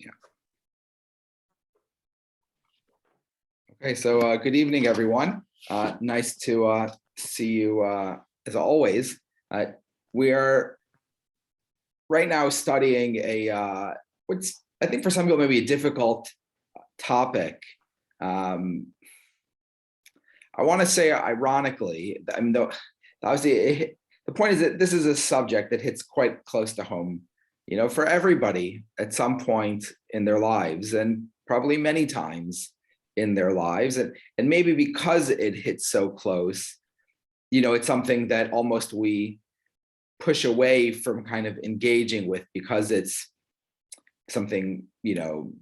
recount. Okay, so good evening, everyone. Nice to see you as always. We are right now studying what's I think for some people maybe a difficult topic. I want to say ironically, I mean, obviously the point is that this is a subject that hits quite close to home, for everybody at some point in their lives, and probably many times in their lives. And maybe because it hits so close, it's something that almost we push away from kind of engaging with because it's something,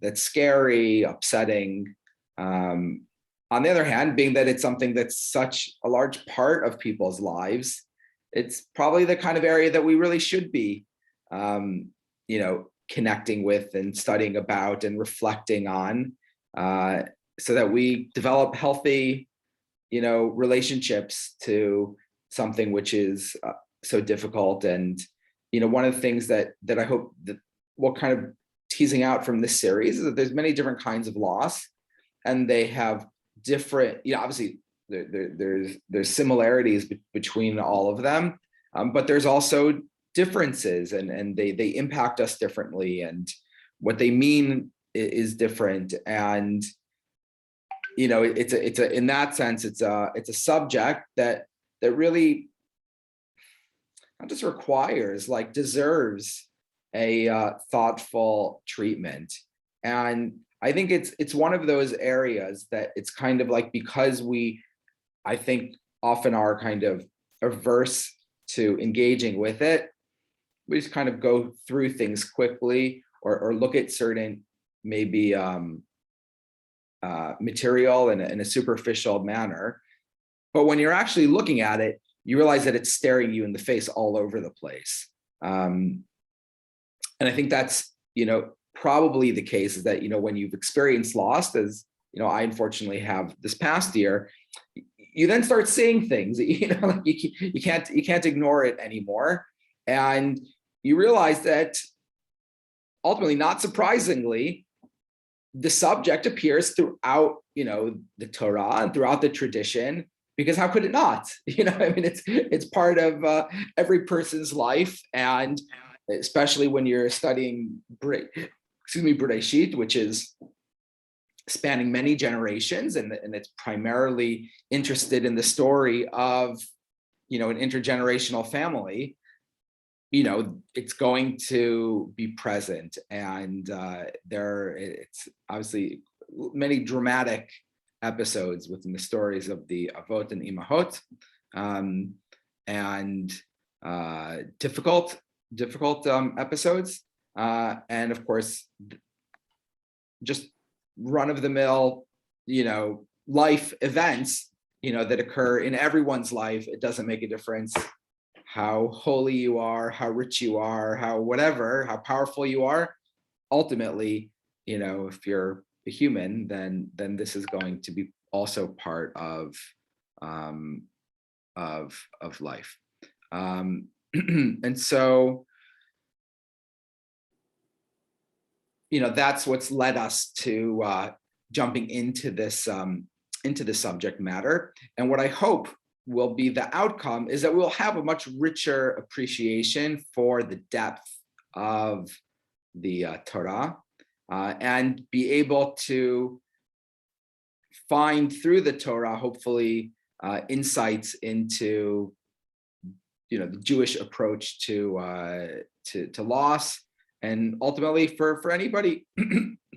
that's scary, upsetting. On the other hand, being that it's something that's such a large part of people's lives, it's probably the kind of area that we really should be, connecting with and studying about and reflecting on, so that we develop healthy, relationships to something which is so difficult. And, one of the things that I hope that we'll kind of teasing out from this series is that there's many different kinds of loss, and they have different, obviously there's similarities between all of them, but there's also differences, and they impact us differently, and what they mean is different. And it's a in that sense it's a subject that really not just requires, deserves a thoughtful treatment. And I think it's one of those areas that it's kind of like, because I think often are kind of averse to engaging with it, we just kind of go through things quickly, or look at certain maybe material in a superficial manner. But when you're actually looking at it, you realize that it's staring you in the face all over the place. And I think that's, probably the case, is that, when you've experienced loss, as, I unfortunately have this past year, you then start seeing things, like you can't ignore it anymore. And you realize that ultimately, not surprisingly, the subject appears throughout, the Torah and throughout the tradition, because how could it not? It's part of every person's life, and especially when you're studying Bereshit, which is spanning many generations, and it's primarily interested in the story of, an intergenerational family. It's going to be present, and it's obviously many dramatic episodes within the stories of the Avot and Imahot, and difficult episodes, and of course, just run-of-the-mill, life events, that occur in everyone's life. It doesn't make a difference how holy you are, how rich you are, how powerful you are. Ultimately, if you're a human, then this is going to be also part of life. And so, that's what's led us to jumping into this subject matter. And what I hope will be the outcome is that we'll have a much richer appreciation for the depth of the Torah, and be able to find through the Torah, hopefully, insights into, the Jewish approach to loss, and ultimately for anybody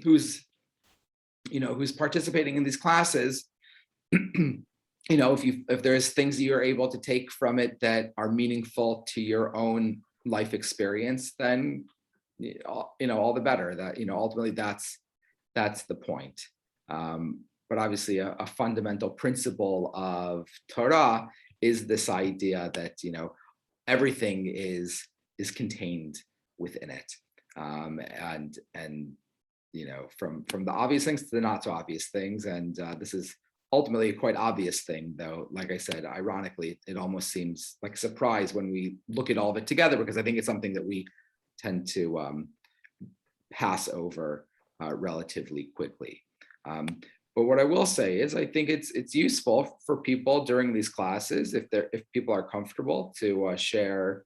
who's participating in these classes. If there's things that you're able to take from it that are meaningful to your own life experience, then all the better. That ultimately that's the point. But obviously, a fundamental principle of Torah is this idea that everything is contained within it, and from the obvious things to the not so obvious things. And this is ultimately a quite obvious thing, though. Like I said, ironically, it almost seems like a surprise when we look at all of it together, because I think it's something that we tend to pass over relatively quickly. But what I will say is I think it's useful for people during these classes, if people are comfortable, to share,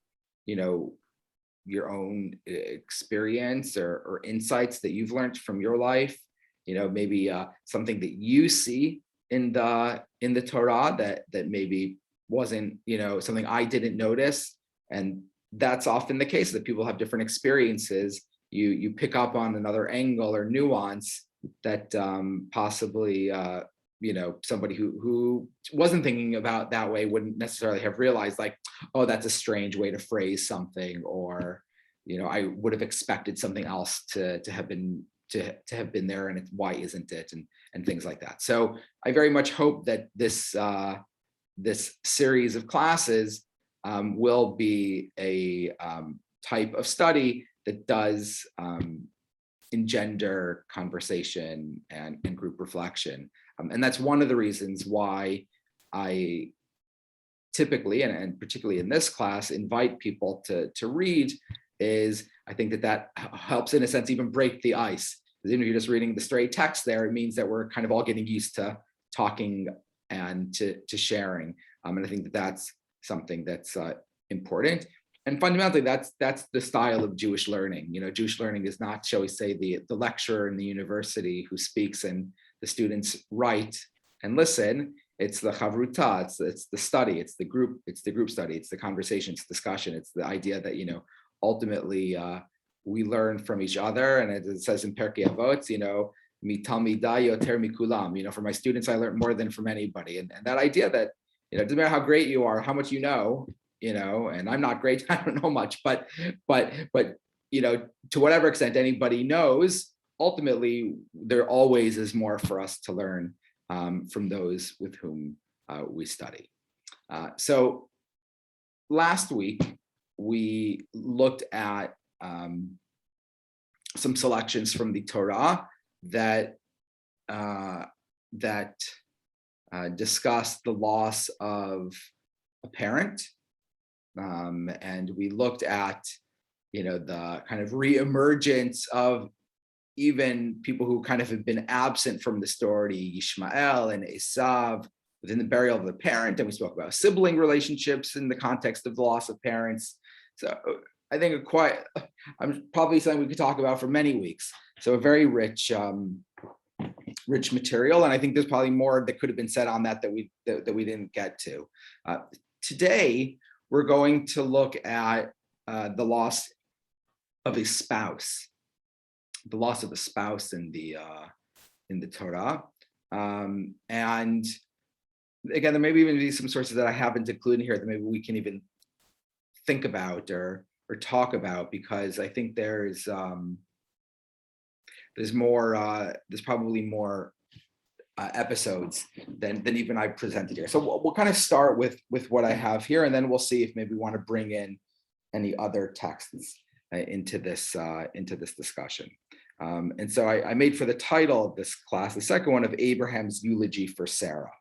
your own experience or insights that you've learned from your life, maybe something that you see in the Torah that maybe wasn't, something I didn't notice. And that's often the case, that people have different experiences. You pick up on another angle or nuance that possibly somebody who wasn't thinking about that way wouldn't necessarily have realized, like, oh, that's a strange way to phrase something, or I would have expected something else to have been there, and why isn't it, and things like that. So I very much hope that this series of classes will be a type of study that does engender conversation and group reflection. And that's one of the reasons why I typically, and particularly in this class, invite people to read, is I think that helps, in a sense, even break the ice. Because even if you're just reading the straight text there, it means that we're kind of all getting used to talking and to sharing. And I think that's something that's important. And fundamentally, that's the style of Jewish learning. Jewish learning is not, shall we say, the lecturer in the university who speaks and the students write and listen. It's the chavruta, it's the study, it's the group study, it's the conversation, it's discussion, it's the idea that ultimately we learn from each other. And as it says in Pirkei Avot, mi talmidai yoter mikulam. For my students, I learn more than from anybody. And that idea that it doesn't matter how great you are, how much you know, and I'm not great, I don't know much, but to whatever extent anybody knows, ultimately there always is more for us to learn from those with whom we study. So last week we looked at some selections from the Torah that discussed the loss of a parent. And we looked at, the kind of reemergence of even people who kind of have been absent from the story, Ishmael and Esau, within the burial of the parent. And we spoke about sibling relationships in the context of the loss of parents. So I think probably something we could talk about for many weeks. So a very rich material. And I think there's probably more that could have been said on that we didn't get to. Today, we're going to look at the loss of a spouse, in the Torah. And again, there may even be some sources that I haven't included here that maybe we can even think about or talk about, because I think there's probably more episodes than even I presented here. So we'll kind of start with what I have here, and then we'll see if maybe we want to bring in any other texts into this discussion. And so I made for the title of this class the second one of Abraham's eulogy for Sarah.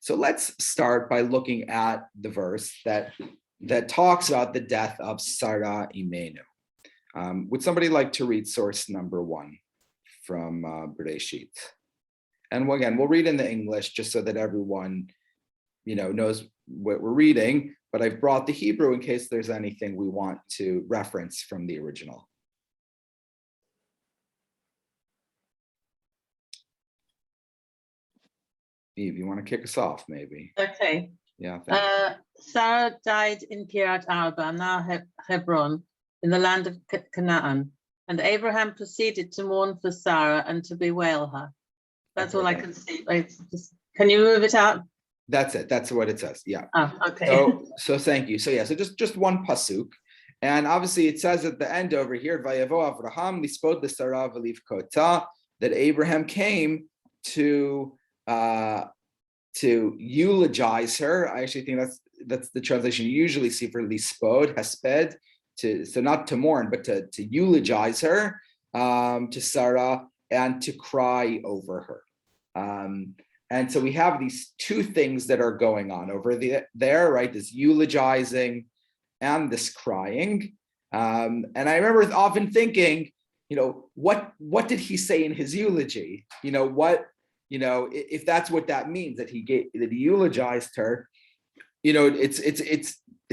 So let's start by looking at the verse that talks about the death of Sarah Imenu. Would somebody like to read source number 1 from Bereshit? And again, we'll read in the English just so that everyone, knows what we're reading. But I've brought the Hebrew in case there's anything we want to reference from the original. Eve, you want to kick us off, maybe? Okay. Yeah. Sarah died in Kiryat Arba, now Hebron, in the land of Canaan, and Abraham proceeded to mourn for Sarah and to bewail her. That's all I can see. Can you move it out? That's it. That's what it says. Yeah. Oh, okay. So thank you. So so just one pasuk, and obviously it says at the end over here, Vayavo Avraham lispod l'Sarah v'livkota, that Abraham came to eulogize her. I actually think that's the translation you usually see for lispod, hesped, so not to mourn, but to eulogize her, to Sarah, and to cry over her. And so we have these two things that are going on over there, right? This eulogizing and this crying. And I remember often thinking, what did he say in his eulogy? If that's what that means, that he eulogized her, it's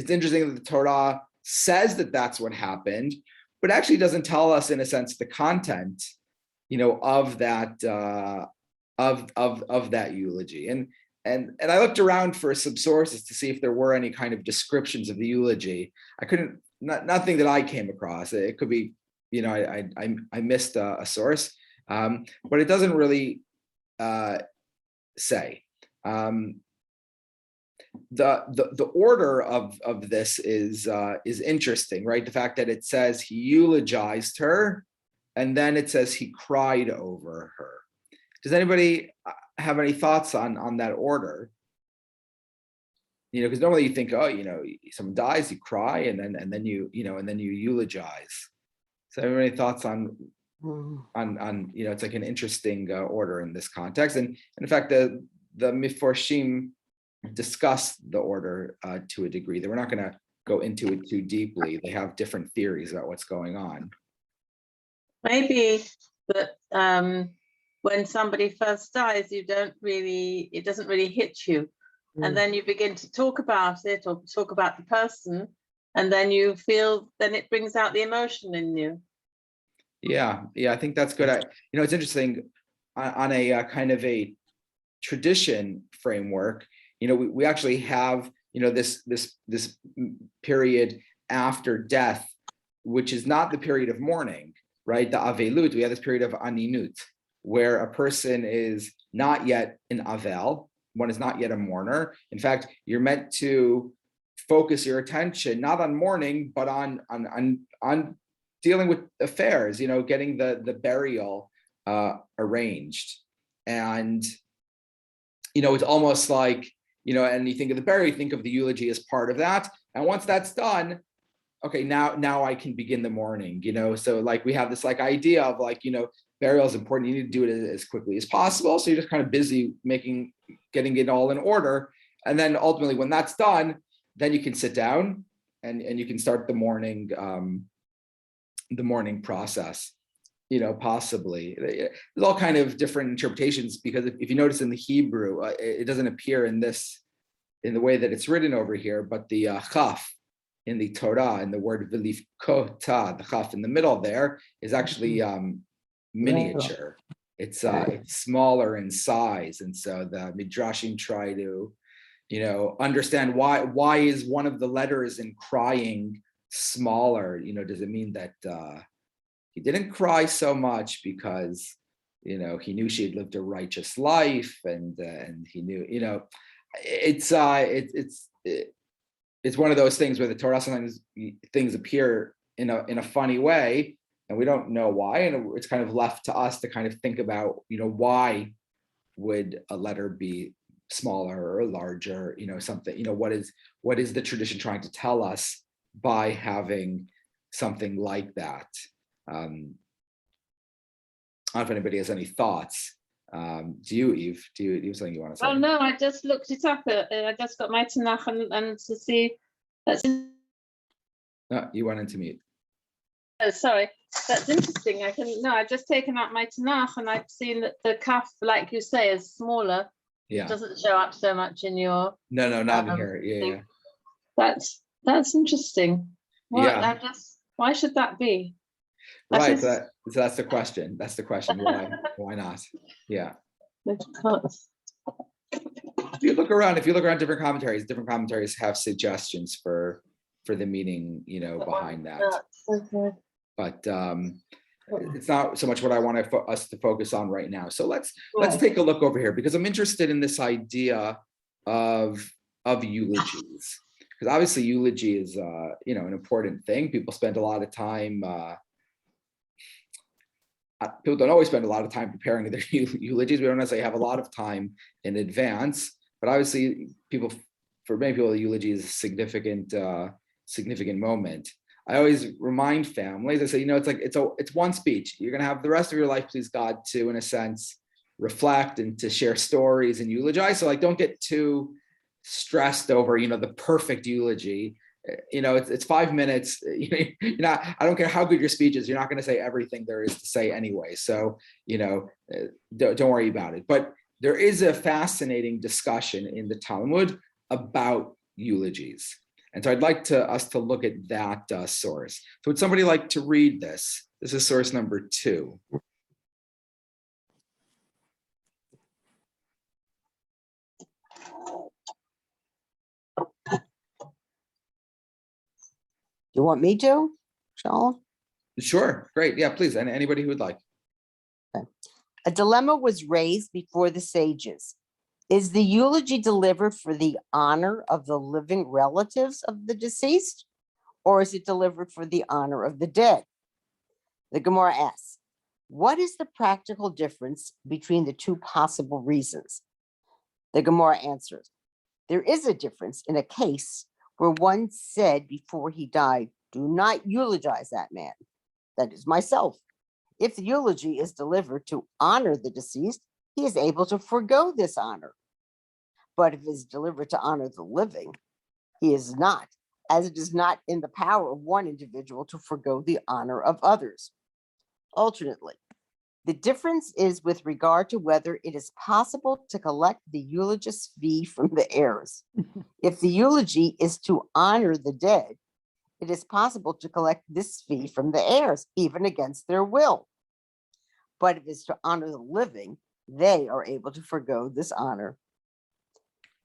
interesting that the Torah says that that's what happened, but actually doesn't tell us, in a sense, the content, of that of that eulogy. And I looked around for some sources to see if there were any kind of descriptions of the eulogy. I couldn't, nothing that I came across. It could be, I missed a source, but it doesn't really say. The order of this is interesting, right? The fact that it says he eulogized her, and then it says he cried over her. Does anybody have any thoughts on that order? Because normally you think, someone dies, you cry, and then you eulogize. So, any thoughts on it's like an interesting order in this context, and in fact, the Meforshim discuss the order to a degree that we're not going to go into it too deeply. They have different theories about what's going on. Maybe that when somebody first dies, it doesn't really hit you. And then you begin to talk about it or talk about the person, and then you feel, then it brings out the emotion in you. Yeah, I think that's good. It's interesting on a kind of a tradition framework. We actually have, this period after death, which is not the period of mourning, right? The avelut. We have this period of aninut, where a person is not yet an avel. One is not yet a mourner. In fact, you're meant to focus your attention not on mourning, but on dealing with affairs. Getting the burial arranged, and it's almost like and you think of the burial, you think of the eulogy as part of that. And once that's done, okay, now I can begin the mourning. So like we have this like idea of like burial is important. You need to do it as quickly as possible. So you're just kind of busy getting it all in order. And then ultimately when that's done, then you can sit down and you can start the mourning process, possibly. There's all kind of different interpretations, because if you notice in the Hebrew, it doesn't appear in the way that it's written over here, but the chaf in the Torah, and the word vilifkota, the chaf in the middle there, is actually miniature. It's smaller in size, and so the midrashim try to understand why is one of the letters in crying smaller. Does it mean that he didn't cry so much because he knew she had lived a righteous life, and he knew it's one of those things where the Torah sometimes things appear in a funny way, and we don't know why, and it's kind of left to us to kind of think about, why would a letter be smaller or larger, something, what is the tradition trying to tell us by having something like that? I don't know if anybody has any thoughts. Do you, Eve? Do you have something you want to say? Oh no, I just looked it up. I just got my Tanakh and to see. No, you went into mute. Oh, sorry. That's interesting. I've just taken out my Tanakh, and I've seen that the kaf, like you say, is smaller. Yeah. It doesn't show up so much in your. No, not in here. Yeah. That's interesting. Why should that be? Right. So that's the question. That's the question. Why not? Yeah. Because. If you look around different commentaries have suggestions for the meaning, behind that. Okay. But it's not so much what I want us to focus on right now. So let's take a look over here, because I'm interested in this idea of eulogies, because obviously eulogy is an important thing. People spend a lot of time. People don't always spend a lot of time preparing their eulogies. We don't necessarily have a lot of time in advance, but obviously for many people, the eulogy is a significant moment. I always remind families, I say, it's one speech. You're going to have the rest of your life, please God, to, in a sense, reflect and to share stories and eulogize. So don't get too stressed over, the perfect eulogy. it's 5 minutes. You're not, I don't care how good your speech is, you're not going to say everything there is to say anyway. So, don't worry about it. But there is a fascinating discussion in the Talmud about eulogies. And so I'd like us to look at that source. So would somebody like to read this? This is source number 2. You want me to, Shalom? Sure, great. Yeah, please. And anybody who would like. Okay. A dilemma was raised before the sages. Is the eulogy delivered for the honor of the living relatives of the deceased, or is it delivered for the honor of the dead? The Gemara asks, what is the practical difference between the two possible reasons? The Gemara answers, there is a difference in a case where one said before he died, do not eulogize that man, that is myself. If the eulogy is delivered to honor the deceased, he is able to forego this honor. But if it is delivered to honor the living, he is not, as it is not in the power of one individual to forego the honor of others. Alternately, the difference is with regard to whether it is possible to collect the eulogist's fee from the heirs. If the eulogy is to honor the dead, it is possible to collect this fee from the heirs, even against their will. But if it's to honor the living, they are able to forego this honor.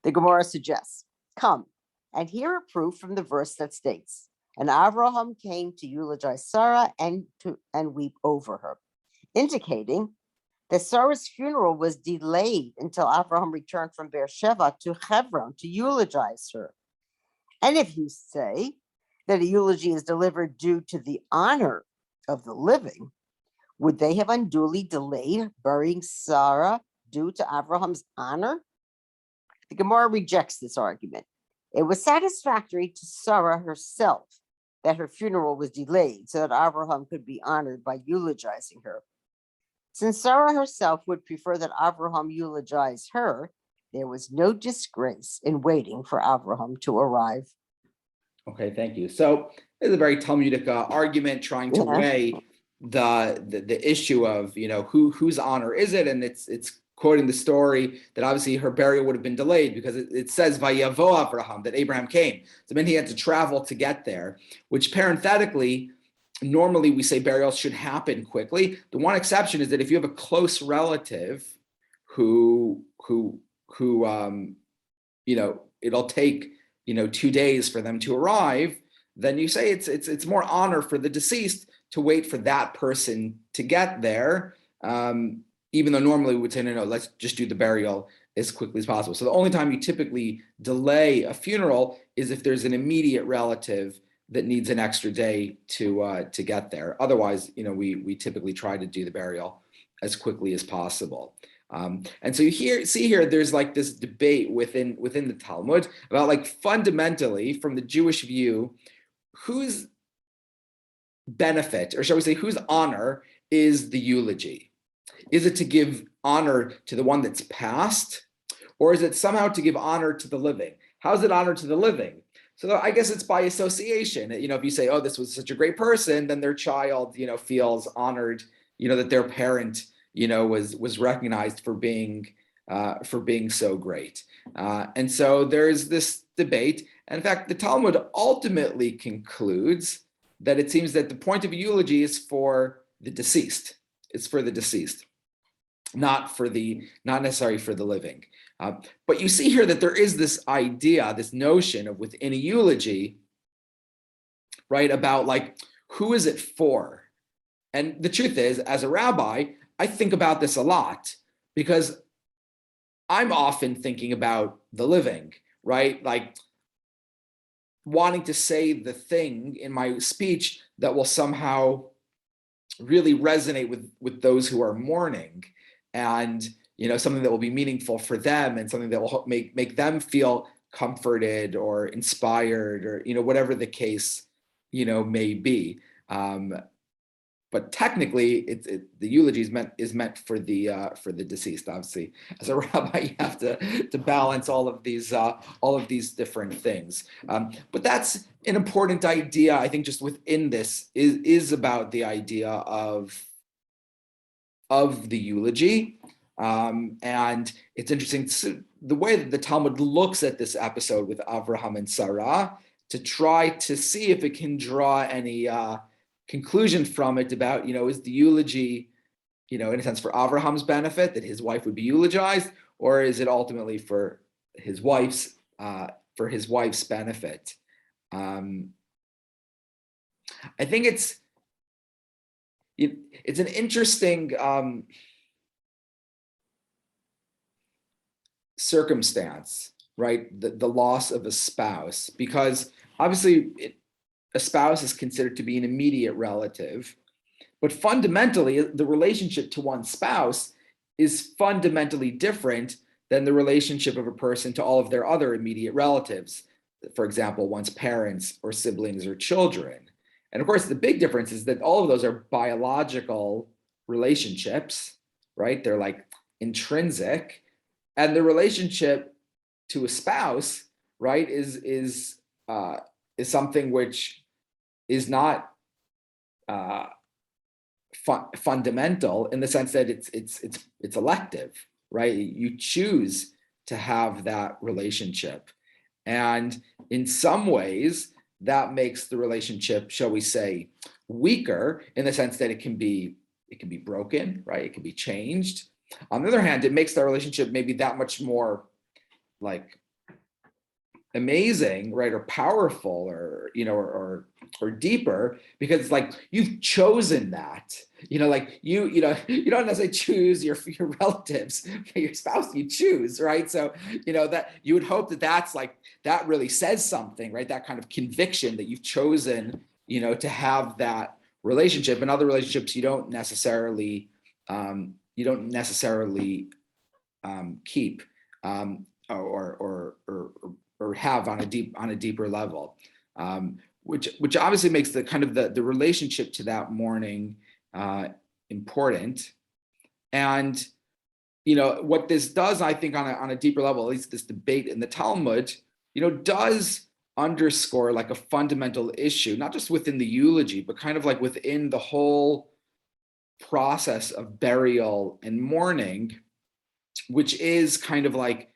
The Gemara suggests, come and hear a proof from the verse that states, and Abraham came to eulogize Sarah and weep over her, indicating that Sarah's funeral was delayed until Abraham returned from Beersheba to Hebron to eulogize her. And if you say that a eulogy is delivered due to the honor of the living, would they have unduly delayed burying Sarah due to Abraham's honor? The Gemara rejects this argument. It was satisfactory to Sarah herself that her funeral was delayed so that Abraham could be honored by eulogizing her. Since Sarah herself would prefer that Abraham eulogize her, there was no disgrace in waiting for Abraham to arrive. Okay, thank you. So it's a very Talmudic argument trying to weigh the issue of whose honor is it, and it's quoting the story that obviously her burial would have been delayed because it says Vayavo Abraham, that Abraham came. So then he had to travel to get there, which parenthetically, normally we say burials should happen quickly. The one exception is that if you have a close relative who it'll take 2 days for them to arrive, then you say it's more honor for the deceased to wait for that person to get there. Even though normally we would say, no, let's just do the burial as quickly as possible. So the only time you typically delay a funeral is if there's an immediate relative that needs an extra day to get there. Otherwise, we typically try to do the burial as quickly as possible. And so you see here, there's like this debate within the Talmud about, like, fundamentally from the Jewish view, whose benefit, or shall we say whose honor, is the eulogy? Is it to give honor to the one that's passed, or is it somehow to give honor to the living? How is it honor to the living? So I guess it's by association. If you say, oh, this was such a great person, then their child, feels honored, that their parent, was recognized for being so great. And so there's this debate. And in fact, the Talmud ultimately concludes that it seems that the point of a eulogy is for the deceased. It's for the deceased, not necessarily for the living. But you see here that there is this idea, this notion of within a eulogy, right, about like, who is it for? And the truth is, as a rabbi, I think about this a lot because I'm often thinking about the living, right? Like wanting to say the thing in my speech that will somehow really resonate with those who are mourning, and something that will be meaningful for them, and something that will make them feel comforted or inspired, or whatever the case may be. but technically the eulogy is meant for the deceased. Obviously, as a rabbi, you have to balance all of these different things. But that's an important idea, I think, just within this is about the idea of the eulogy. And it's interesting the way that the Talmud looks at this episode with Avraham and Sarah to try to see if it can draw any conclusion from it about, is the eulogy, in a sense, for Avraham's benefit, that his wife would be eulogized, or is it ultimately for his wife's benefit? I think it's an interesting circumstance, right? The loss of a spouse, because obviously a spouse is considered to be an immediate relative, but fundamentally the relationship to one's spouse is fundamentally different than the relationship of a person to all of their other immediate relatives. For example, one's parents or siblings or children. And of course, the big difference is that all of those are biological relationships, right? They're like intrinsic. And the relationship to a spouse, right, is something which is not fundamental in the sense that it's elective, right? You choose to have that relationship, and in some ways that makes the relationship, shall we say, weaker in the sense that it can be broken, right? It can be changed. On the other hand, it makes the relationship maybe that much more like amazing, right? Or powerful, or, or deeper, because it's like you've chosen that, like you don't necessarily choose your relatives, your spouse, you choose, right? So, that you would hope that that's like, that really says something, right? That kind of conviction that you've chosen, to have that relationship. In other relationships, you don't necessarily keep or have on a deeper level, which obviously makes the kind of the relationship to that mourning important. And what this does, I think, on a deeper level, at least this debate in the Talmud, does underscore like a fundamental issue, not just within the eulogy, but kind of like within the whole process of burial and mourning, which is kind of like,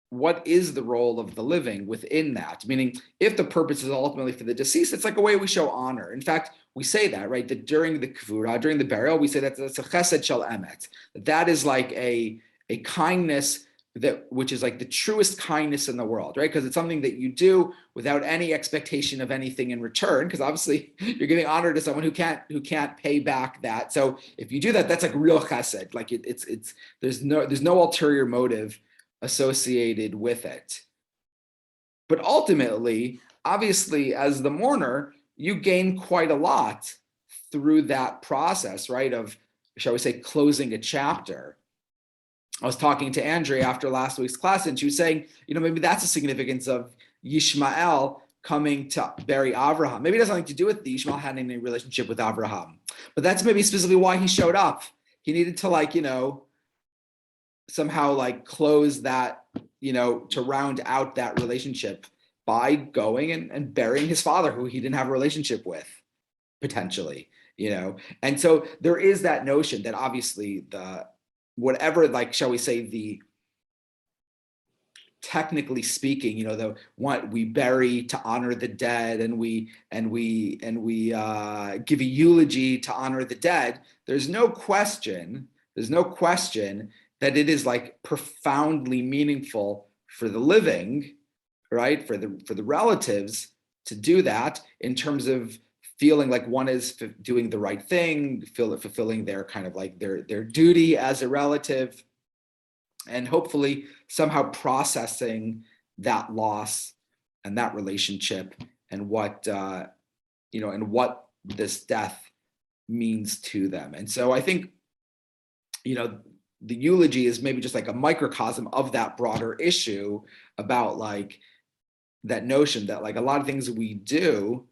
what is the role of the living within that? Meaning, if the purpose is ultimately for the deceased, it's like a way we show honor. In fact, we say that, right? That during the kavura, during the burial, we say that that's a chesed shel emet. That is like a kindness which is like the truest kindness in the world, right? Because it's something that you do without any expectation of anything in return, because obviously you're giving honor to someone who can't pay back that. So if you do that, that's like real chesed. Like there's no ulterior motive associated with it. But ultimately, obviously, as the mourner, you gain quite a lot through that process, right? Of, shall we say, closing a chapter. I was talking to Andrea after last week's class, and she was saying, maybe that's the significance of Ishmael coming to bury Avraham. Maybe it has nothing to do with the Ishmael having a relationship with Avraham, but that's maybe specifically why he showed up. He needed to somehow close that, to round out that relationship by going and burying his father, who he didn't have a relationship with, potentially, And so there is that notion that obviously whatever, shall we say, the technically speaking, the what we bury to honor the dead, and we give a eulogy to honor the dead. There's no question that it is profoundly meaningful for the living, right? For the relatives to do that, in terms of feeling like one is doing the right thing, fulfilling their kind of their duty as a relative, and hopefully somehow processing that loss and that relationship, and what and what this death means to them. And so I think the eulogy is maybe just a microcosm of that broader issue about that notion that a lot of things we do,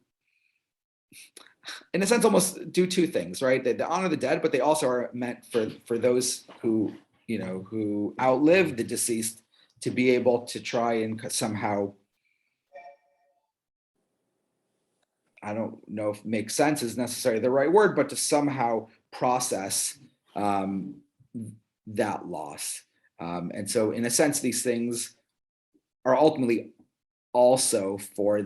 in a sense, almost do two things, right? They honor the dead, but they also are meant for those who, who outlive the deceased to be able to try and somehow, I don't know if make sense is necessarily the right word, but to somehow process that loss. And so in a sense, these things are ultimately also for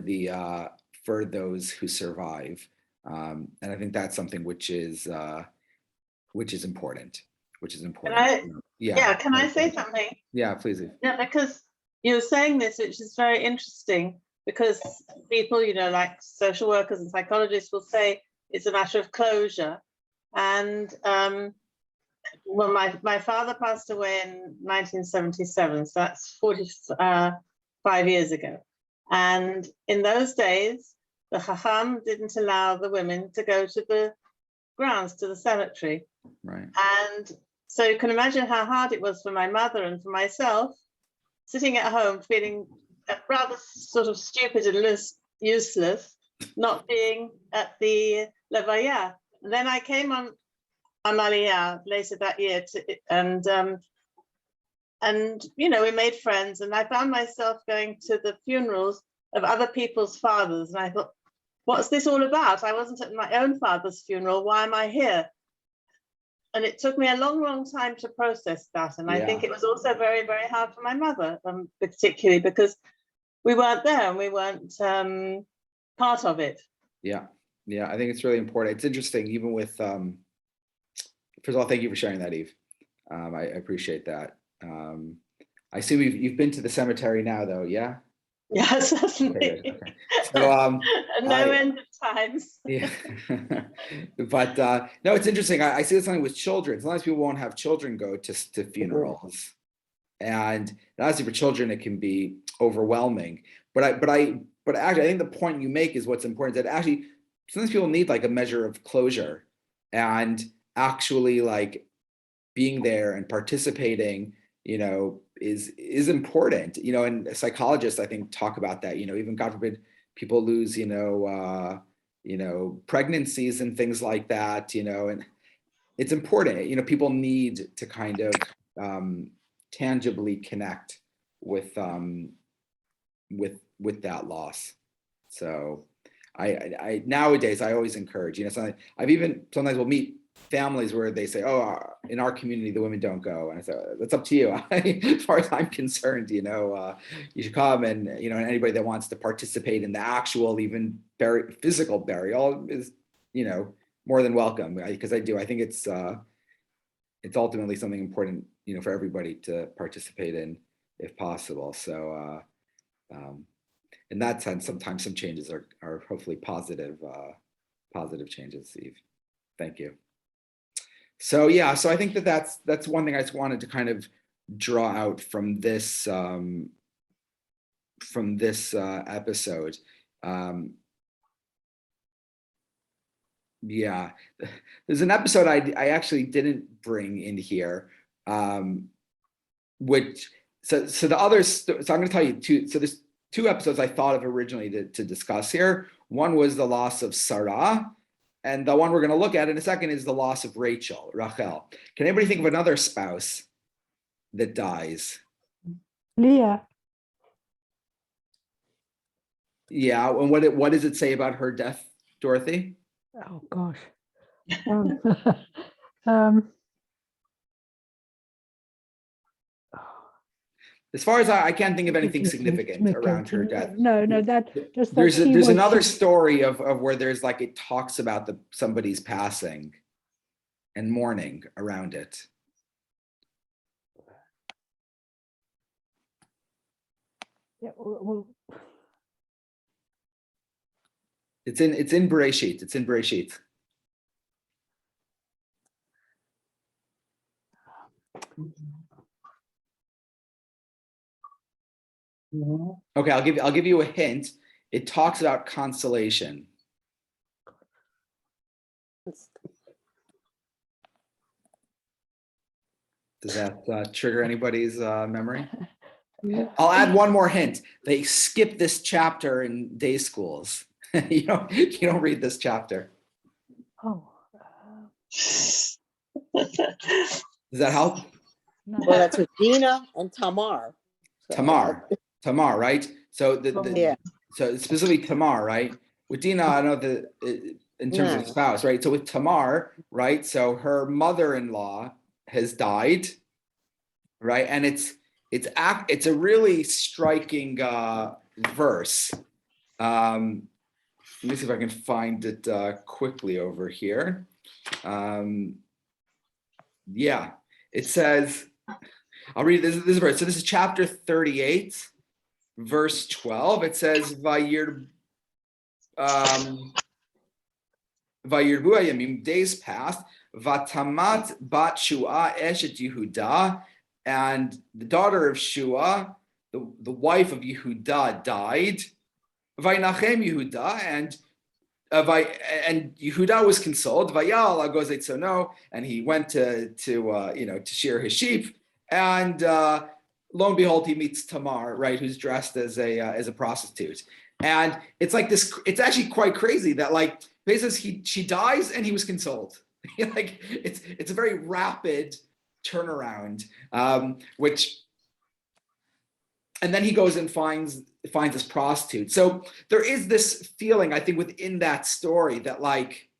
those who survive. And I think that's something which is important, Can I say something? Yeah, please. Yeah, because you're saying this, which is very interesting, because people, like social workers and psychologists will say it's a matter of closure. And well, my father passed away in 1977, so that's 45 years ago. And in those days, the Chacham didn't allow the women to go to the grounds, to the cemetery. Right. And so you can imagine how hard it was for my mother and for myself, sitting at home feeling rather sort of stupid and useless, not being at the Levaya. And then I came on Aliyah later that year, and we made friends, and I found myself going to the funerals of other people's fathers, and I thought, what's this all about? I wasn't at my own father's funeral. Why am I here? And it took me a long, long time to process that. And I think it was also very, very hard for my mother, particularly because we weren't there and we weren't part of it. Yeah, I think it's really important. It's interesting, even with, first of all, thank you for sharing that, Eve. I appreciate that. I see you've been to the cemetery now, though, yeah? Yes, certainly. Okay. So, no end of times. Yeah, but no, it's interesting. I see something with children. Sometimes people won't have children go to funerals, and obviously for children it can be overwhelming. But actually, I think the point you make is what's important. That actually sometimes people need like a measure of closure, and actually like being there and participating, is important, and psychologists, I think, talk about that, even God forbid people lose, pregnancies and things like that, and it's important, people need to kind of tangibly connect with that loss. So I nowadays I always encourage, sometimes we'll meet families where they say, oh, in our community the women don't go, and I say, that's up to you. As far as I'm concerned, you should come, and and anybody that wants to participate in the actual even physical burial is more than welcome, because I think it's ultimately something important for everybody to participate in if possible. So in that sense, sometimes some changes are hopefully positive changes, Steve. Thank you. So so I think that's one thing I just wanted to kind of draw out from this episode. There's an episode I actually didn't bring in here, which so the others. So I'm going to tell you two. So there's two episodes I thought of originally to discuss here. One was the loss of Sarah. And the one we're going to look at in a second is the loss of Rachel. Can anybody think of another spouse that dies? Leah. Yeah, and what does it say about her death, Dorothy? Oh gosh. As far as I can't think of anything significant around her death. No, there's another story of where there's like, it talks about somebody's passing and mourning around it. Yeah, well, it's in Bereshit. It's in Bereshit. Okay, I'll give you a hint. It talks about consolation. Does that trigger anybody's memory? yeah. I'll add one more hint. They skip this chapter in day schools. You don't read this chapter. Does that help? No. Well, that's with Dinah and Tamar. So, Tamar, right? So Yeah. so specifically Tamar, right? With Dinah, I know that in terms of No. spouse, right? So with Tamar, right? So her mother-in-law has died, right? And it's a really striking verse. Let me see if I can find it quickly over here. Yeah, it says, I'll read this verse. So this is chapter 38, verse 12. It says, Vayirbu hayamim, days passed, Vatamat bat Shua eshet Yehuda, and the daughter of Shua, the wife of Yehuda, died. Vaynachem Yehuda, and Yehuda was consoled. Vayal agozet sono, and he went to shear his sheep, and lo and behold, he meets Tamar, right, who's dressed as a prostitute. And it's like this. It's actually quite crazy that like basically she dies and he was consoled. Like it's a very rapid turnaround, which. And then he goes and finds this prostitute. So there is this feeling, I think, within that story that like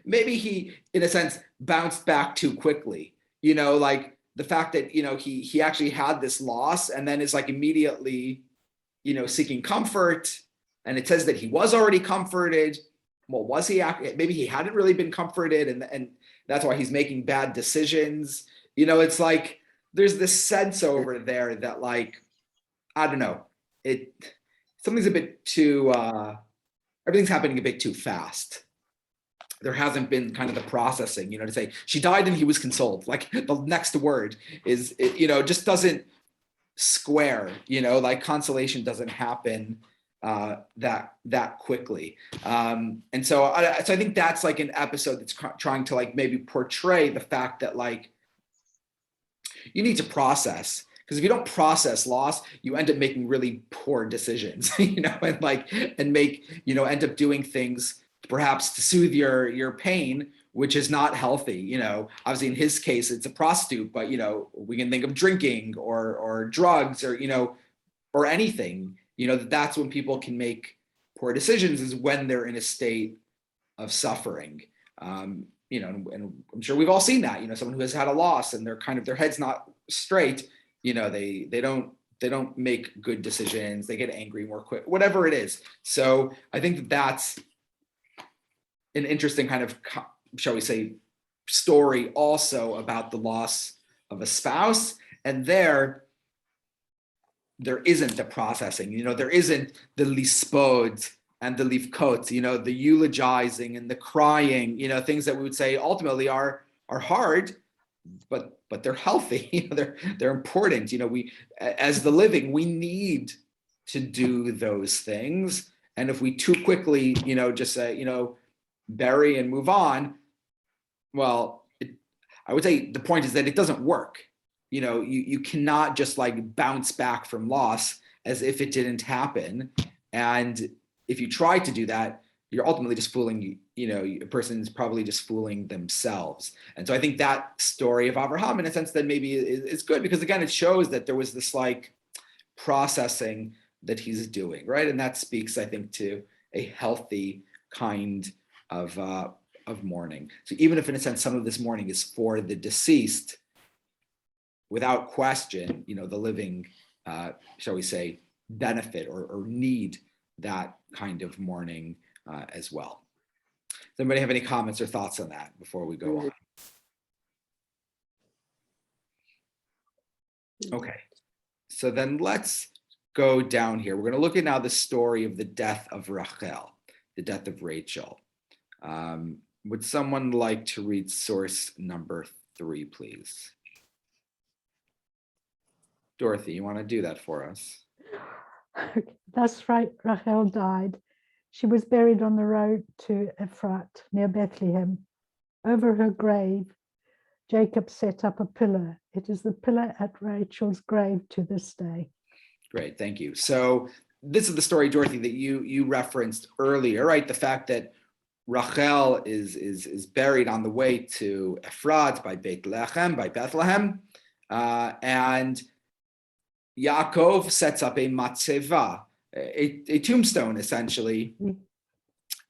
maybe he, in a sense, bounced back too quickly. Like the fact that he actually had this loss and then is like immediately, seeking comfort. And it says that he was already comforted. Well, was he? Maybe he hadn't really been comforted, and that's why he's making bad decisions. It's like. There's this sense over there that like, I don't know, something's a bit too, everything's happening a bit too fast. There hasn't been kind of the processing, to say she died and he was consoled. Like the next word is, just doesn't square, like consolation doesn't happen that quickly. And so I think that's like an episode that's trying to like maybe portray the fact that like, you need to process, because if you don't process loss, you end up making really poor decisions, and end up doing things perhaps to soothe your pain, which is not healthy. Obviously in his case, it's a prostitute, but we can think of drinking or drugs or anything, that's when people can make poor decisions, is when they're in a state of suffering. And I'm sure we've all seen that, someone who has had a loss and their head's not straight, they don't make good decisions. They get angry more quick, whatever it is. So I think that's an interesting kind of, shall we say, story also about the loss of a spouse. And there isn't the processing, there isn't the lispod and the livkot, the eulogizing and the crying, things that we would say ultimately are hard, but they're healthy. They're important. We, as the living, we need to do those things. And if we too quickly, just say, bury and move on, well, I would say the point is that it doesn't work. You cannot just like bounce back from loss as if it didn't happen. And if you try to do that, you're ultimately just fooling, a person's probably just fooling themselves. And so I think that story of Avraham, in a sense, that maybe is good, because again, it shows that there was this like processing that he's doing, right? And that speaks, I think, to a healthy kind of mourning. So even if in a sense, some of this mourning is for the deceased, without question, the living, shall we say, benefit or need that kind of mourning as well. Does anybody have any comments or thoughts on that before we go on? Okay, so then let's go down here. We're going to look at now the story of the death of Rachel, the death of Rachel. Would someone like to read source number 3, please? Dorothy, you want to do that for us? That's right, Rachel died. She was buried on the road to Ephrat near Bethlehem. Over her grave, Jacob set up a pillar. It is the pillar at Rachel's grave to this day. Great, thank you. So this is the story, Dorothy, that you referenced earlier, right? The fact that Rachel is buried on the way to Ephrat by Bethlehem, and Yaakov sets up a matzeva, a tombstone essentially,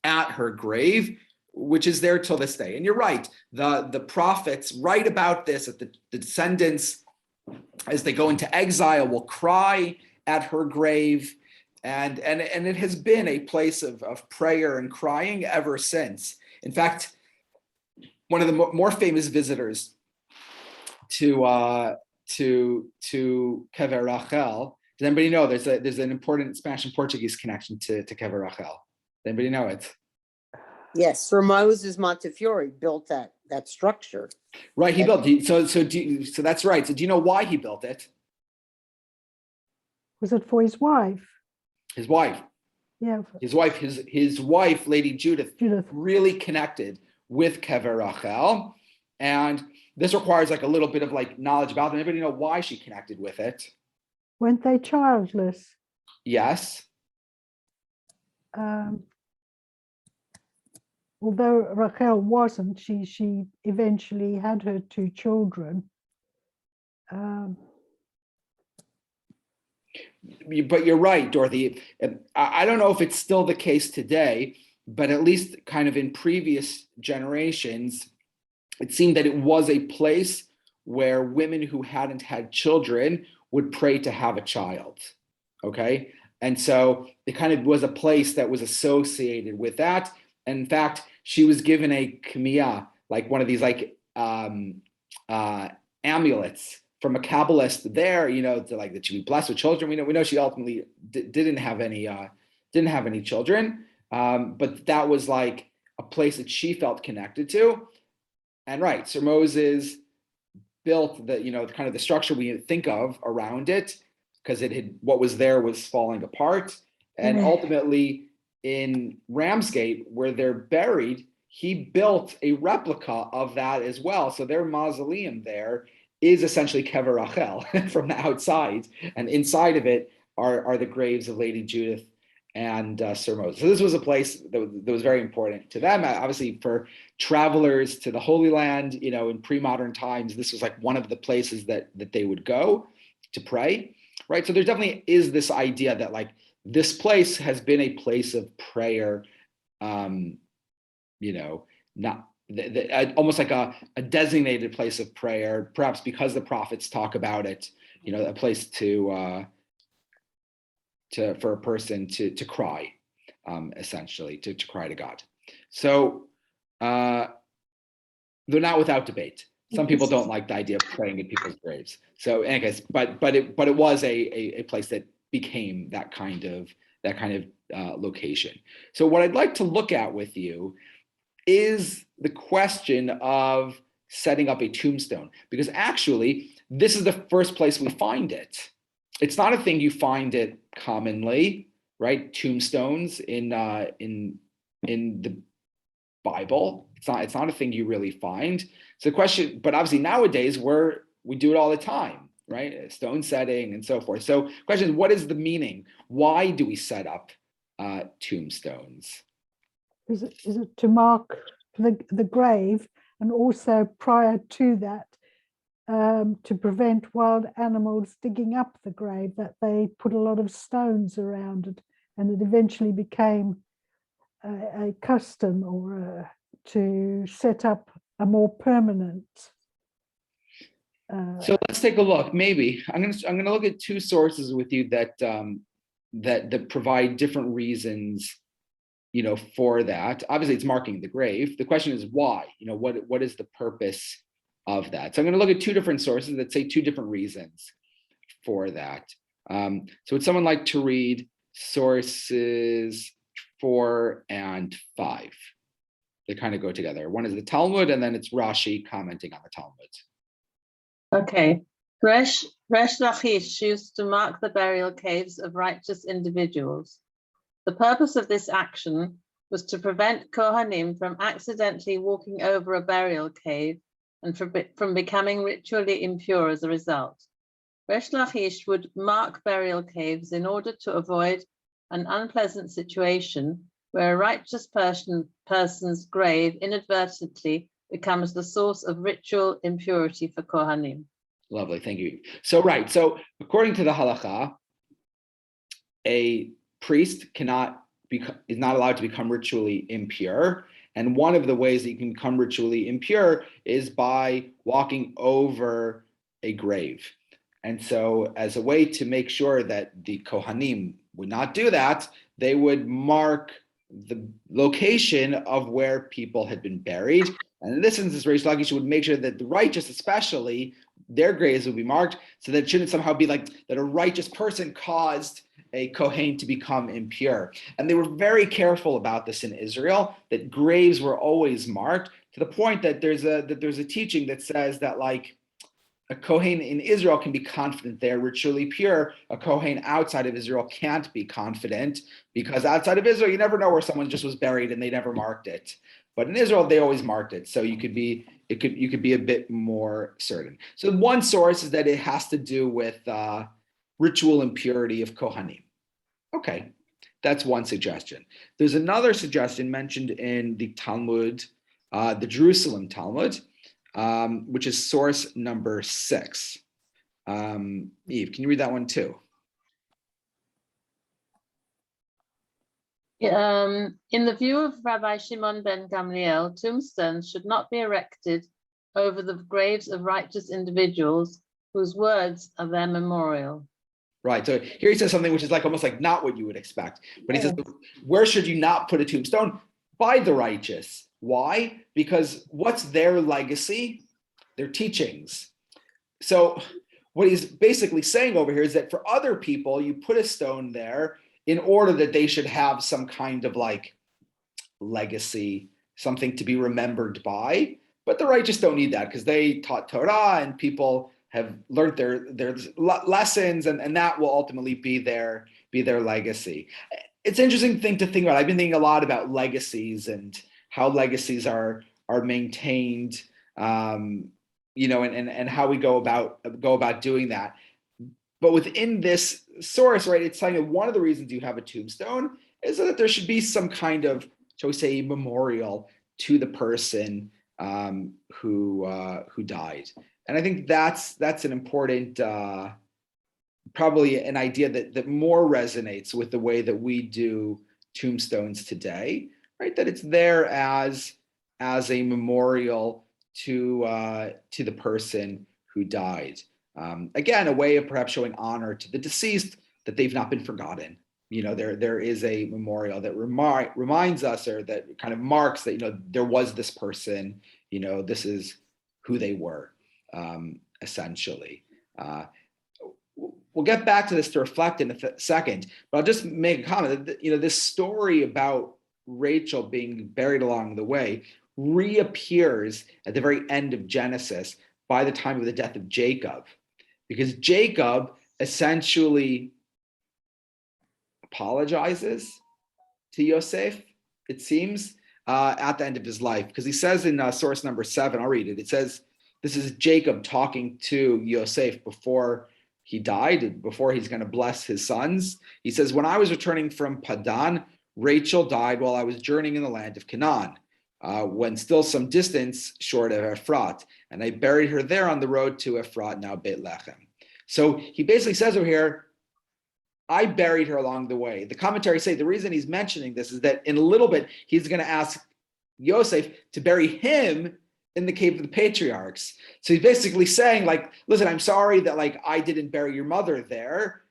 at her grave, which is there till this day. And you're right, the prophets write about this, that the descendants, as they go into exile, will cry at her grave. And it has been a place of prayer and crying ever since. In fact, one of the more famous visitors to Kever Rachel, does anybody know there's an important Spanish and Portuguese connection to Kever Rachel? Does anybody know it? Yes, Sir Moses Montefiore built that structure. Right, he built it. So that's right. So do you know why he built it? Was it for his wife? His wife. Yeah. His wife, Lady Judith, really connected with Kever Rachel. And this requires like a little bit of like knowledge about them. Anybody know why she connected with it? Weren't they childless? Yes. Although Rachel wasn't, she eventually had her 2 children. But you're right, Dorothy. I don't know if it's still the case today, but at least kind of in previous generations, it seemed that it was a place where women who hadn't had children would pray to have a child. Okay. And so it kind of was a place that was associated with that. And in fact, she was given a kamiyah, like one of these like amulets from a Kabbalist there, to like that she'd be blessed with children. We know she ultimately didn't have any children, but that was like a place that she felt connected to. And right, Sir Moses built the kind of the structure we think of around it, because what was there was falling apart. And ultimately in Ramsgate, where they're buried, he built a replica of that as well. So their mausoleum there is essentially Kever Rachel from the outside, and inside of it are the graves of Lady Judith and Sir Moses. So this was a place that was very important to them. Obviously, for travelers to the Holy Land, in pre-modern times, this was like one of the places that they would go to pray, right? So there definitely is this idea that like this place has been a place of prayer, almost like a designated place of prayer, perhaps because the prophets talk about it, a place for a person to cry, essentially, to cry to God. So they're not without debate. Some people don't like the idea of praying at people's graves. So, in any case, but it was a place that became that kind of location. So, what I'd like to look at with you is the question of setting up a tombstone, because actually this is the first place we find it. It's not a thing you find it commonly, right? Tombstones in the Bible. It's not a thing you really find. So the question, but obviously nowadays we do it all the time, right? Stone setting and so forth. So question is, what is the meaning? Why do we set up tombstones? Is it to mark the grave, and also prior to that, to prevent wild animals digging up the grave, that they put a lot of stones around it, and it eventually became a custom or to set up a more permanent. So let's take a look. Maybe I'm going to look at 2 sources with you that provide different reasons, for that. Obviously, it's marking the grave. The question is why. What is the purpose of that? So I'm going to look at 2 different sources that say 2 different reasons for that. So would someone like to read sources 4 and 5? They kind of go together. One is the Talmud, and then it's Rashi commenting on the Talmud. Okay. Resh Lachish used to mark the burial caves of righteous individuals. The purpose of this action was to prevent Kohanim from accidentally walking over a burial cave and from becoming ritually impure as a result. Resh Lachish would mark burial caves in order to avoid an unpleasant situation where a righteous person's grave inadvertently becomes the source of ritual impurity for Kohanim. Lovely, thank you. So according to the halacha, a priest is not allowed to become ritually impure. And one of the ways that you can become ritually impure is by walking over a grave. And so as a way to make sure that the Kohanim would not do that, they would mark the location of where people had been buried. And in this instance, Reish Lakish would make sure that the righteous, especially, their graves would be marked, so that it shouldn't somehow be like that a righteous person caused a Kohen to become impure. And they were very careful about this in Israel, that graves were always marked, to the point that there's a teaching that says that like a Kohen in Israel can be confident they're ritually pure. A Kohen outside of Israel can't be confident, because outside of Israel, you never know where someone just was buried and they never marked it. But in Israel, they always marked it. So you could be a bit more certain. So one source is that it has to do with ritual impurity of Kohanim. Okay, that's one suggestion. There's another suggestion mentioned in the Talmud, the Jerusalem Talmud, which is source number 6. Eve, can you read that one too? In the view of Rabbi Shimon ben Gamliel, tombstones should not be erected over the graves of righteous individuals whose words are their memorial. Right. So here he says something which is like almost like not what you would expect. But he says, where should you not put a tombstone? By the righteous. Why? Because what's their legacy? Their teachings. So what he's basically saying over here is that for other people, you put a stone there in order that they should have some kind of like legacy, something to be remembered by. But the righteous don't need that, because they taught Torah and people have learned their lessons, and that will ultimately be their legacy. It's an interesting thing to think about. I've been thinking a lot about legacies and how legacies are maintained, and how we go about doing that. But within this source, right, it's saying that one of the reasons you have a tombstone is that there should be some kind of, shall we say, memorial to the person who died. And I think that's an important, probably an idea that more resonates with the way that we do tombstones today, right? That it's there as a memorial to the person who died. Again, a way of perhaps showing honor to the deceased, that they've not been forgotten. There is a memorial that reminds us, or that kind of marks that, there was this person, this is who they were. Essentially. We'll get back to this to reflect in a second, but I'll just make a comment that, this story about Rachel being buried along the way reappears at the very end of Genesis by the time of the death of Jacob, because Jacob essentially apologizes to Yosef, it seems, at the end of his life, because he says in source number 7, I'll read it. It says, this is Jacob talking to Yosef before he died, before he's going to bless his sons. He says, when I was returning from Padan, Rachel died while I was journeying in the land of Canaan, when still some distance short of Ephrat, and I buried her there on the road to Ephrat, now Beit Lechem. So he basically says over here, I buried her along the way. The commentaries say the reason he's mentioning this is that in a little bit, he's going to ask Yosef to bury him in the cave of the patriarchs. So he's basically saying, like, listen, I'm sorry that I didn't bury your mother there,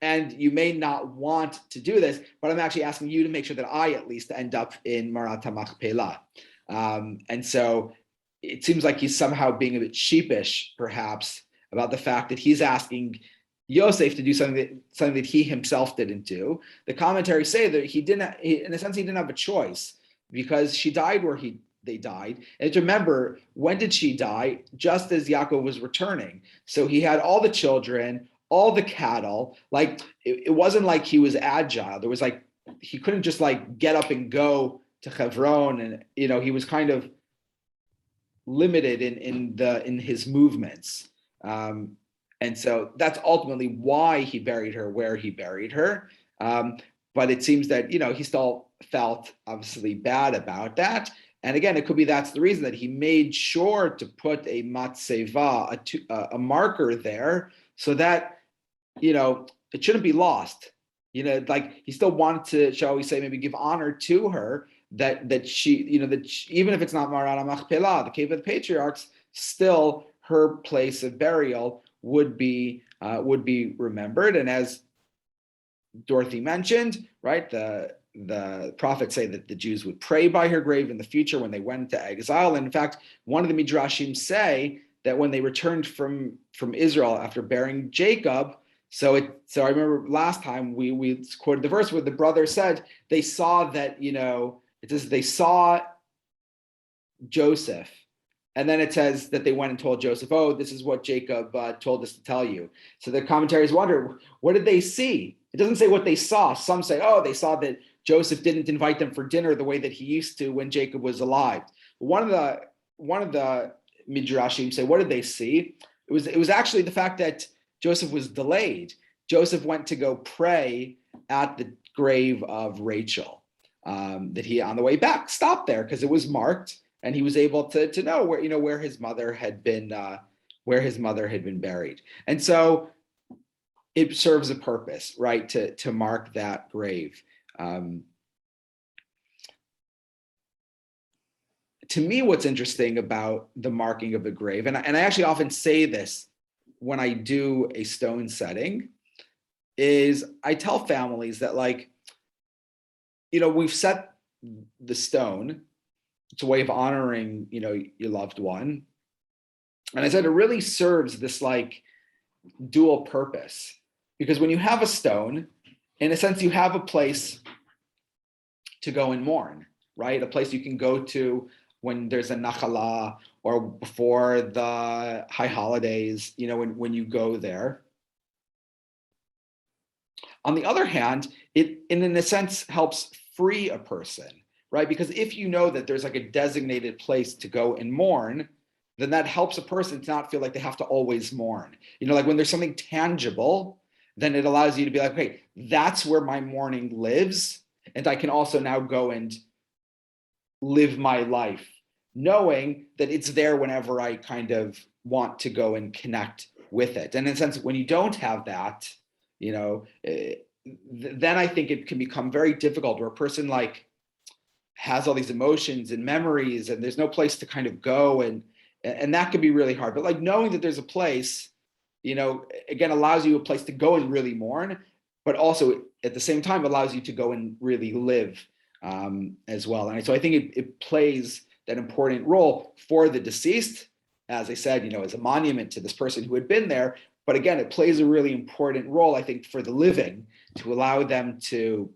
and you may not want to do this, but I'm actually asking you to make sure that I at least end up in Marat HaMachpelah. And so it seems like he's somehow being a bit sheepish, perhaps, about the fact that he's asking Yosef to do something that he himself didn't do. The commentaries say that in a sense, he didn't have a choice, because she died where they died. And to remember, when did she die? Just as Yaakov was returning. So he had all the children, all the cattle. It wasn't like he was agile. There was he couldn't just get up and go to Hebron, and he was kind of limited in his movements. And so that's ultimately why he buried her where he buried her. but it seems that, he still felt obviously bad about that. And again, it could be that's the reason that he made sure to put a matzeva, a marker there, so that, it shouldn't be lost. Like he still wanted to, shall we say, maybe give honor to her, that she, even if it's not Marana Machpelah, the cave of the patriarchs, still her place of burial would be remembered. And as Dorothy mentioned, right, the prophets say that the Jews would pray by her grave in the future when they went into exile. And in fact, one of the midrashim say that when they returned from Israel after burying Jacob, so I remember last time we quoted the verse where the brother said they saw that, it says they saw Joseph, and then it says that they went and told Joseph, oh, this is what Jacob told us to tell you. So the commentaries wonder, what did they see? It doesn't say what they saw. Some say, oh, they saw that Joseph didn't invite them for dinner the way that he used to when Jacob was alive. One of the midrashim say, what did they see? It was actually the fact that Joseph was delayed. Joseph went to go pray at the grave of Rachel. That he, on the way back, stopped there because it was marked, and he was able to know where his mother had been buried. And so it serves a purpose, right, to mark that grave. To me, what's interesting about the marking of a grave, and I actually often say this when I do a stone setting, is I tell families that, like, we've set the stone. It's a way of honoring, your loved one. And I said it really serves this like dual purpose, because when you have a stone, in a sense, you have a place to go and mourn, right? A place you can go to when there's a nachala or before the high holidays, when you go there. On the other hand, it, in a sense, helps free a person, right? Because if you know that there's like a designated place to go and mourn, then that helps a person to not feel like they have to always mourn. Like when there's something tangible, then it allows you to be like, okay, that's where my mourning lives. And I can also now go and live my life, knowing that it's there whenever I kind of want to go and connect with it. And in a sense, when you don't have that, then I think it can become very difficult, where a person like has all these emotions and memories, and there's no place to kind of go, and that can be really hard. But like knowing that there's a place, again, allows you a place to go and really mourn, but also at the same time allows you to go and really live as well. And so I think it plays that important role for the deceased, as I said, as a monument to this person who had been there. But again, it plays a really important role, I think, for the living, to allow them to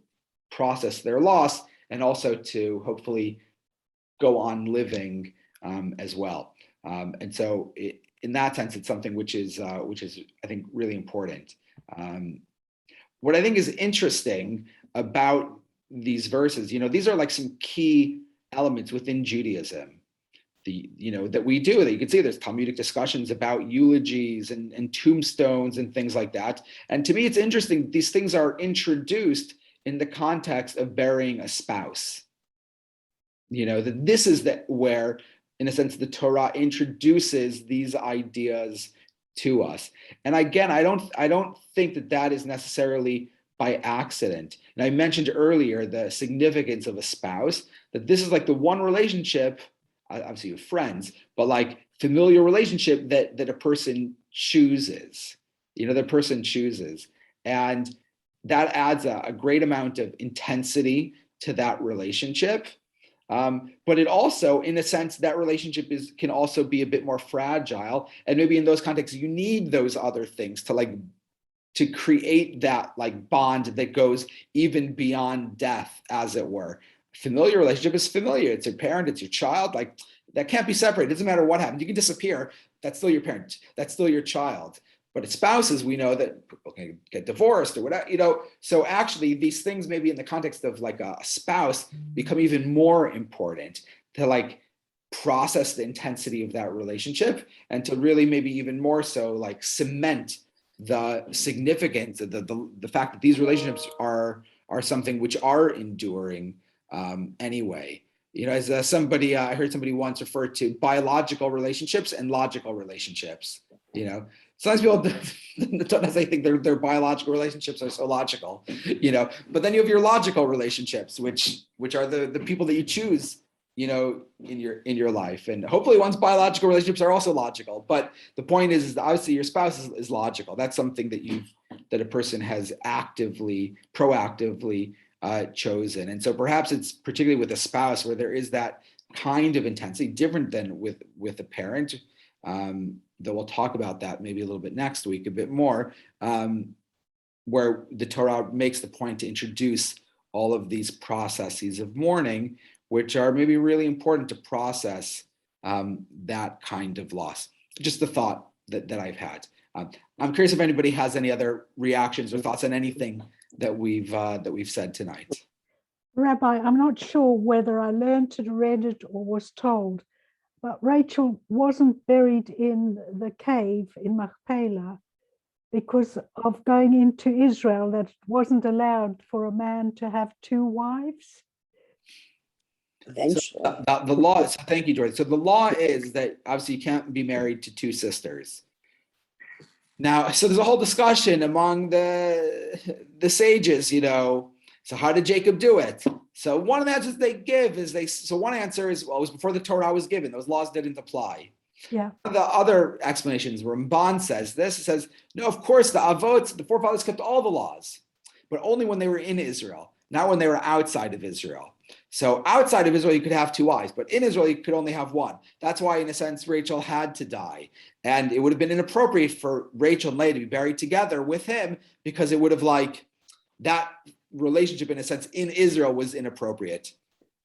process their loss and also to hopefully go on living as well. And so in that sense, it's something which is, I think, really important. What I think is interesting about these verses, these are like some key elements within Judaism, that we do, that you can see there's Talmudic discussions about eulogies and tombstones and things like that. And to me, it's interesting, these things are introduced in the context of burying a spouse. That this is where, in a sense, the Torah introduces these ideas to us. And again, I don't think that is necessarily by accident. And I mentioned earlier the significance of a spouse, that this is like the one relationship, obviously with friends, but like familiar relationship that a person chooses, the person chooses. And that adds a great amount of intensity to that relationship. But it also, in a sense, that relationship can also be a bit more fragile. And maybe in those contexts, you need those other things to create that like bond that goes even beyond death, as it were. Familiar relationship is familiar. It's your parent, it's your child. Like that can't be separated. It doesn't matter what happens. You can disappear. That's still your parent. That's still your child. But it's spouses, we know that people can get divorced or whatever, So actually these things maybe in the context of like a spouse become even more important to like process the intensity of that relationship, and to really maybe even more so like cement the significance of the fact that these relationships are are something which are enduring anyway. As somebody, I heard somebody once refer to biological relationships and logical relationships. Sometimes people don't necessarily think their biological relationships are so logical, but then you have your logical relationships, which are the people that you choose, in your life. And hopefully one's biological relationships are also logical. But the point is that obviously your spouse is logical. That's something that a person has proactively chosen. And so perhaps it's particularly with a spouse where there is that kind of intensity, different than with a parent, though we'll talk about that maybe a little bit next week, a bit more, where the Torah makes the point to introduce all of these processes of mourning, which are maybe really important to process that kind of loss. Just the thought that I've had. I'm curious if anybody has any other reactions or thoughts on anything that we've said tonight. Rabbi, I'm not sure whether I learned it, read it, or was told, but Rachel wasn't buried in the cave in Machpelah because of going into Israel, that it wasn't allowed for a man to have two wives. Eventually. So the law, so thank you, Dorothy. So the law is that obviously you can't be married to two sisters. Now, so there's a whole discussion among the sages, so how did Jacob do it? So one of the answers they give is one answer is, well, it was before the Torah was given. Those laws didn't apply. Yeah. The other explanations, Ramban says this, it says, no, of course, the forefathers kept all the laws, but only when they were in Israel, not when they were outside of Israel. So outside of Israel, you could have two wives, but in Israel, you could only have one. That's why, in a sense, Rachel had to die. And it would have been inappropriate for Rachel and Leah to be buried together with him, because it would have that relationship, in a sense, in Israel was inappropriate.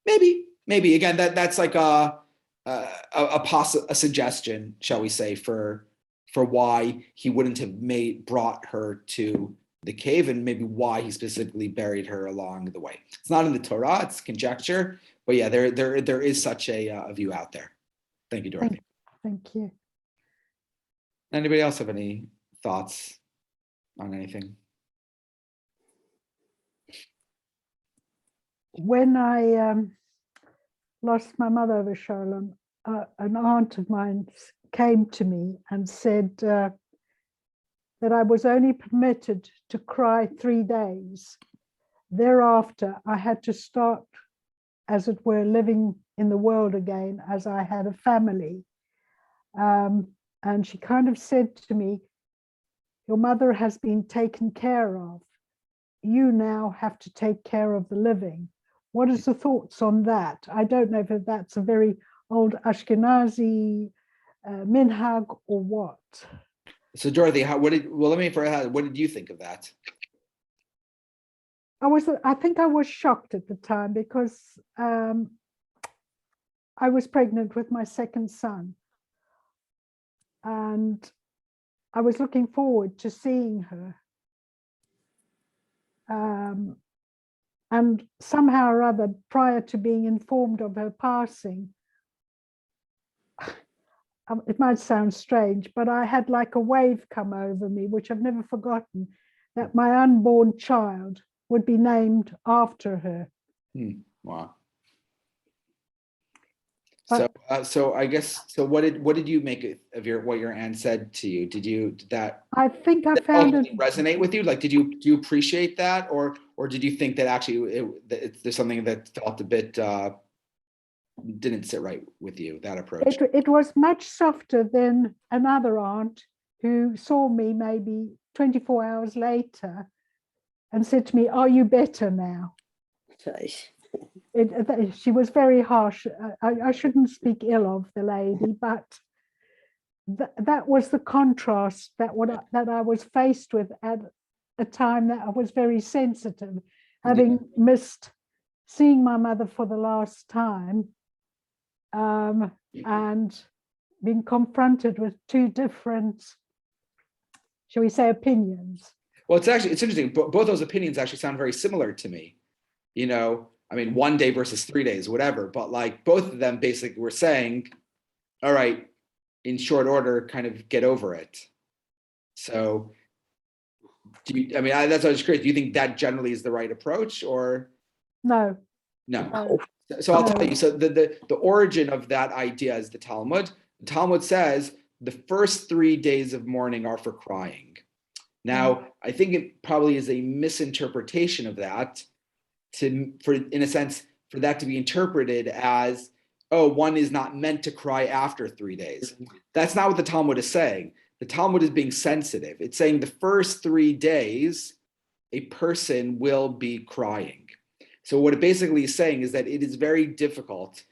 Maybe again, that's like a suggestion, shall we say, for why he wouldn't have brought her to the cave, and maybe why he specifically buried her along the way. It's not in the Torah, it's conjecture, but yeah, there is such a view out there. Thank you, Dorothy. Thank you. Anybody else have any thoughts on anything? When I lost my mother over Sholem, an aunt of mine came to me and said that I was only permitted to cry 3 days. Thereafter, I had to start, as it were, living in the world again, as I had a family. And she kind of said to me, your mother has been taken care of. You now have to take care of the living. What is the thoughts on that? I don't know if that's a very old Ashkenazi minhag or what. So Dorothy, what did you think of that? I think I was shocked at the time, because I was pregnant with my second son, and I was looking forward to seeing her. And somehow or other, prior to being informed of her passing, it might sound strange, but I had like a wave come over me, which I've never forgotten, that my unborn child would be named after her. Wow. But, so I guess, so what did you make of what your aunt said to you? Did that I think I found it resonate with you? Like, do you appreciate that, or did you think that actually there's something that felt a bit didn't sit right with you, that approach? It was much softer than another aunt who saw me maybe 24 hours later and said to me, "Are you better now?" She was very harsh. I shouldn't speak ill of the lady, but that was the contrast that I was faced with at a time that I was very sensitive, having missed seeing my mother for the last time, and being confronted with two different, shall we say, opinions. Well, it's interesting. Both those opinions actually sound very similar to me. I mean, 1 day versus 3 days, whatever. But like both of them basically were saying, all right, in short order, kind of get over it. So That's what I was curious. Do you think that generally is the right approach, or No, no? no, So I'll tell No. you. So the origin of that idea is the Talmud. The Talmud says the first 3 days of mourning are for crying. Now, I think it probably is a misinterpretation of that in a sense, for that to be interpreted as, oh, one is not meant to cry after 3 days. That's not what the Talmud is saying. The Talmud is being sensitive. It's saying the first 3 days, a person will be crying. So what it basically is saying is that it is very difficult,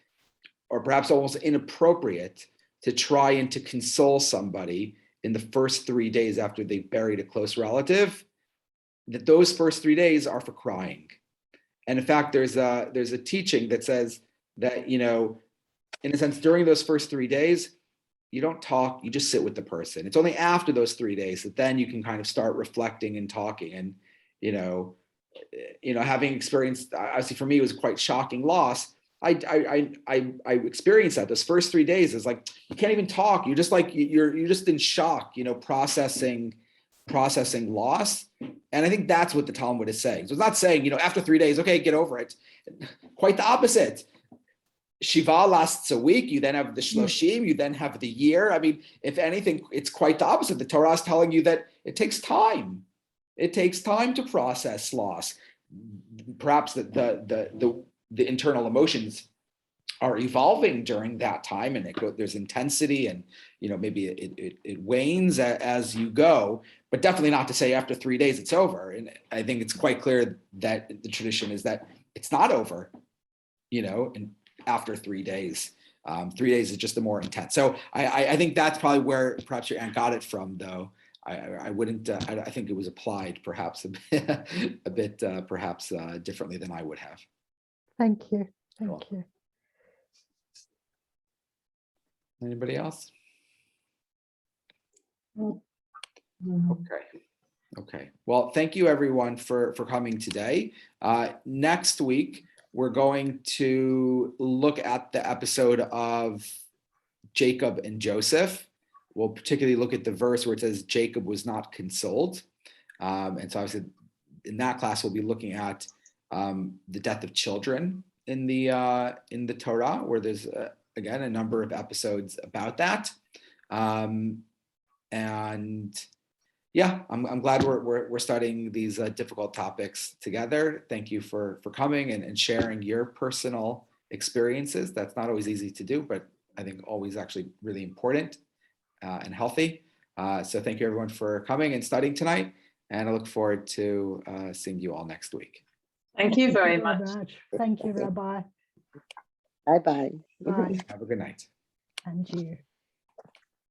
or perhaps almost inappropriate, to try and to console somebody in the first 3 days after they've buried a close relative, that those first 3 days are for crying. And in fact, there's a teaching that says that, in a sense, during those first 3 days, you don't talk, you just sit with the person. It's only after those 3 days that then you can kind of start reflecting and talking. And, having experienced, obviously for me, it was quite shocking loss. I experienced that. Those first 3 days is like, you can't even talk. You're just like, you're just in shock, processing loss. And I think that's what the Talmud is saying. So it's not saying, after 3 days, okay, get over it. Quite the opposite. Shiva lasts a week. You then have the Shloshim. You then have the year. I mean, if anything, it's quite the opposite. The Torah is telling you that it takes time. It takes time to process loss. Perhaps the internal emotions are evolving during that time, and there's intensity, and maybe it wanes as you go, but definitely not to say after 3 days it's over. And I think it's quite clear that the tradition is that it's not over, and after 3 days. 3 days is just the more intense. So I think that's probably where perhaps your aunt got it from, though. I wouldn't. I think it was applied perhaps a bit perhaps differently than I would have. thank you. Thank you. Anybody else? Okay. Well, thank you everyone for coming today. Next week, we're going to look at the episode of Jacob and Joseph. We'll particularly look at the verse where it says Jacob was not consoled. And so obviously in that class, we'll be looking at the death of children in the Torah, where there's again a number of episodes about that. And yeah, I'm glad we're studying these difficult topics together. Thank you for coming and sharing your personal experiences. That's not always easy to do, but I think always actually really important and healthy. So thank you everyone for coming and studying tonight. And I look forward to seeing you all next week. Thank you very much. Thank you, Rabbi. Bye-bye. Bye. Have a good night. And you.